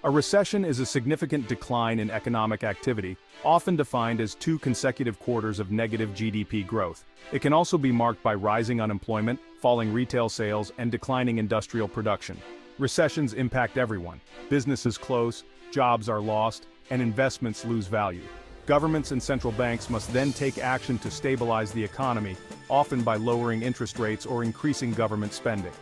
A recession is a significant decline in economic activity, often defined as 2 consecutive quarters of negative GDP growth. It can also be marked by rising unemployment, falling retail sales, and declining industrial production. Recessions impact everyone. Businesses close, jobs are lost, and investments lose value. Governments and central banks must then take action to stabilize the economy, often by lowering interest rates or increasing government spending.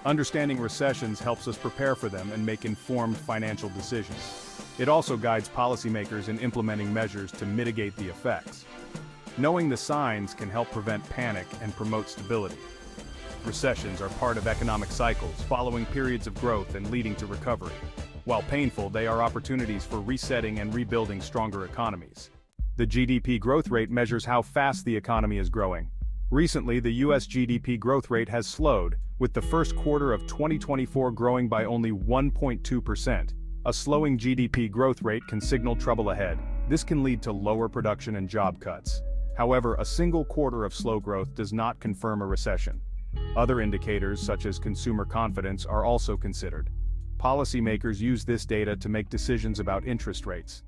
Understanding recessions helps us prepare for them and make informed financial decisions. It also guides policymakers in implementing measures to mitigate the effects. Knowing the signs can help prevent panic and promote stability. Recessions are part of economic cycles, following periods of growth and leading to recovery. While painful, they are opportunities for resetting and rebuilding stronger economies. The GDP growth rate measures how fast the economy is growing. Recently, the U.S. GDP growth rate has slowed, with the first quarter of 2024 growing by only 1.2%. A slowing GDP growth rate can signal trouble ahead. This can lead to lower production and job cuts. However, a single quarter of slow growth does not confirm a recession. Other indicators, such as consumer confidence, are also considered. Policymakers use this data to make decisions about interest rates.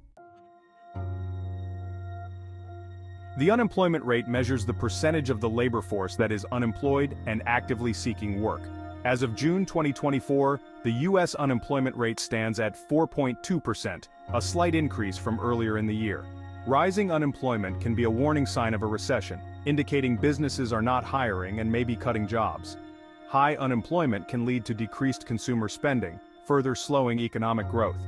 The unemployment rate measures the percentage of the labor force that is unemployed and actively seeking work. As of June 2024, the U.S. unemployment rate stands at 4.2%, a slight increase from earlier in the year. Rising unemployment can be a warning sign of a recession, indicating businesses are not hiring and may be cutting jobs. High unemployment can lead to decreased consumer spending, further slowing economic growth.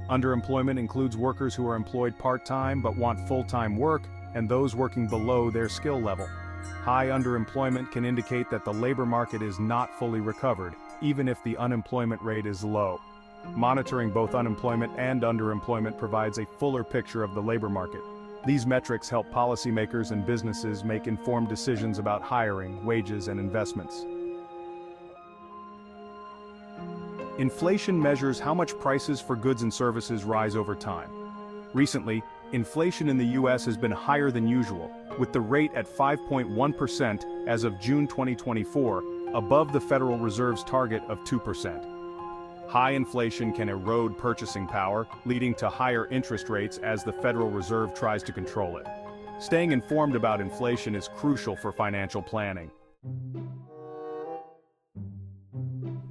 Underemployment includes workers who are employed part-time but want full-time work, and those working below their skill level. High underemployment can indicate that the labor market is not fully recovered, even if the unemployment rate is low. Monitoring both unemployment and underemployment provides a fuller picture of the labor market. These metrics help policymakers and businesses make informed decisions about hiring, wages, and investments. Inflation measures how much prices for goods and services rise over time. Recently, inflation in the U.S. has been higher than usual, with the rate at 5.1% as of June 2024, above the Federal Reserve's target of 2%. High inflation can erode purchasing power, leading to higher interest rates as the Federal Reserve tries to control it. Staying informed about inflation is crucial for financial planning.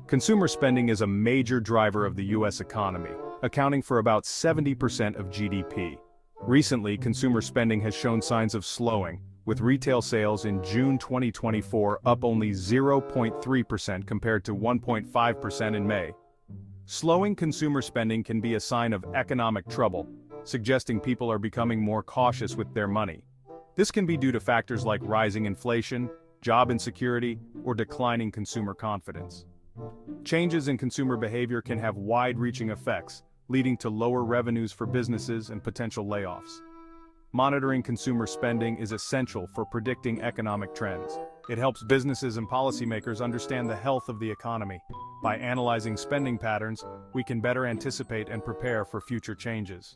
Consumer spending is a major driver of the U.S. economy, accounting for about 70% of GDP. Recently, consumer spending has shown signs of slowing, with retail sales in June 2024 up only 0.3% compared to 1.5% in May. Slowing consumer spending can be a sign of economic trouble, suggesting people are becoming more cautious with their money. This can be due to factors like rising inflation, job insecurity, or declining consumer confidence. Changes in consumer behavior can have wide-reaching effects, leading to lower revenues for businesses and potential layoffs. Monitoring consumer spending is essential for predicting economic trends. It helps businesses and policymakers understand the health of the economy. By analyzing spending patterns, we can better anticipate and prepare for future changes.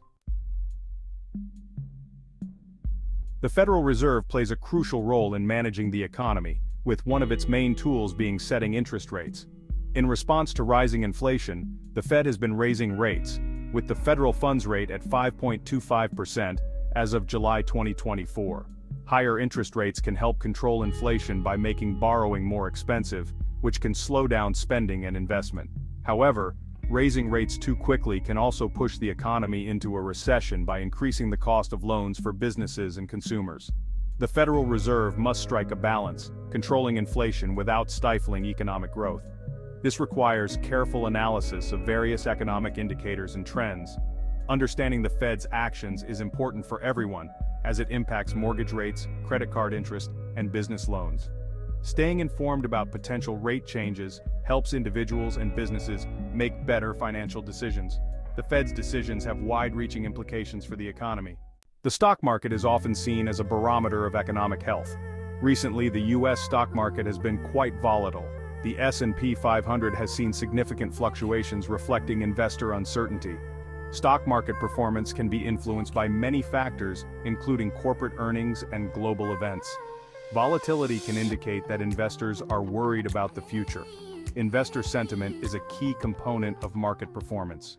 The Federal Reserve plays a crucial role in managing the economy, with one of its main tools being setting interest rates. In response to rising inflation, the Fed has been raising rates, with the federal funds rate at 5.25% as of July 2024. Higher interest rates can help control inflation by making borrowing more expensive, which can slow down spending and investment. However, raising rates too quickly can also push the economy into a recession by increasing the cost of loans for businesses and consumers. The Federal Reserve must strike a balance, controlling inflation without stifling economic growth. This requires careful analysis of various economic indicators and trends. Understanding the Fed's actions is important for everyone, as it impacts mortgage rates, credit card interest, and business loans. Staying informed about potential rate changes helps individuals and businesses make better financial decisions. The Fed's decisions have wide-reaching implications for the economy. The stock market is often seen as a barometer of economic health. Recently, the U.S. stock market has been quite volatile. The S&P 500 has seen significant fluctuations reflecting investor uncertainty. Stock market performance can be influenced by many factors, including corporate earnings and global events. Volatility can indicate that investors are worried about the future. Investor sentiment is a key component of market performance.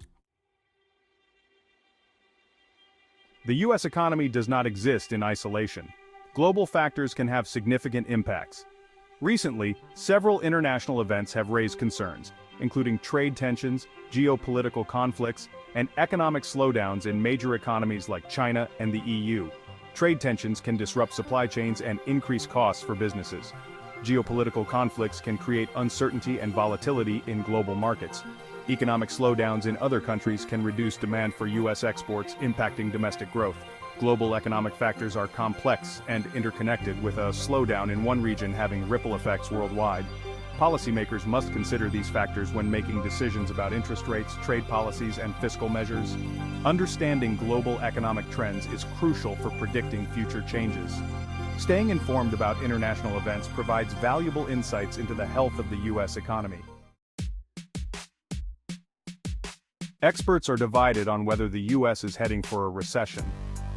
The U.S. economy does not exist in isolation. Global factors can have significant impacts. Recently, several international events have raised concerns, including trade tensions, geopolitical conflicts, and economic slowdowns in major economies like China and the EU. Trade tensions can disrupt supply chains and increase costs for businesses. Geopolitical conflicts can create uncertainty and volatility in global markets. Economic slowdowns in other countries can reduce demand for U.S. exports, impacting domestic growth. Global economic factors are complex and interconnected, with a slowdown in one region having ripple effects worldwide. Policymakers must consider these factors when making decisions about interest rates, trade policies, and fiscal measures. Understanding global economic trends is crucial for predicting future changes. Staying informed about international events provides valuable insights into the health of the U.S. economy. Experts are divided on whether the U.S. is heading for a recession.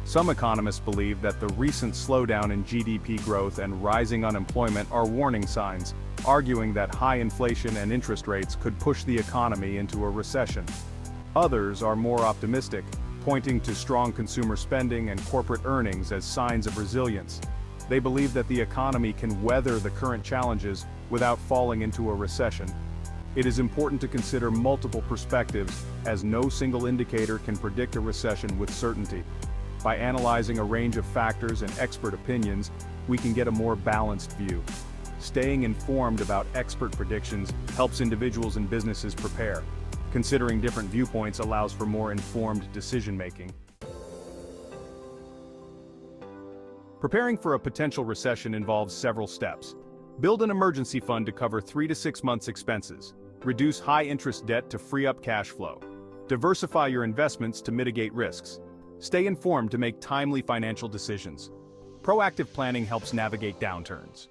Some economists believe that the recent slowdown in GDP growth and rising unemployment are warning signs, arguing that high inflation and interest rates could push the economy into a recession. Others are more optimistic, pointing to strong consumer spending and corporate earnings as signs of resilience. They believe that the economy can weather the current challenges without falling into a recession. It is important to consider multiple perspectives, as no single indicator can predict a recession with certainty. By analyzing a range of factors and expert opinions, we can get a more balanced view. Staying informed about expert predictions helps individuals and businesses prepare. Considering different viewpoints allows for more informed decision-making. Preparing for a potential recession involves several steps. Build an emergency fund to cover 3 to 6 months' expenses. Reduce high-interest debt to free up cash flow. Diversify your investments to mitigate risks. Stay informed to make timely financial decisions. Proactive planning helps navigate downturns.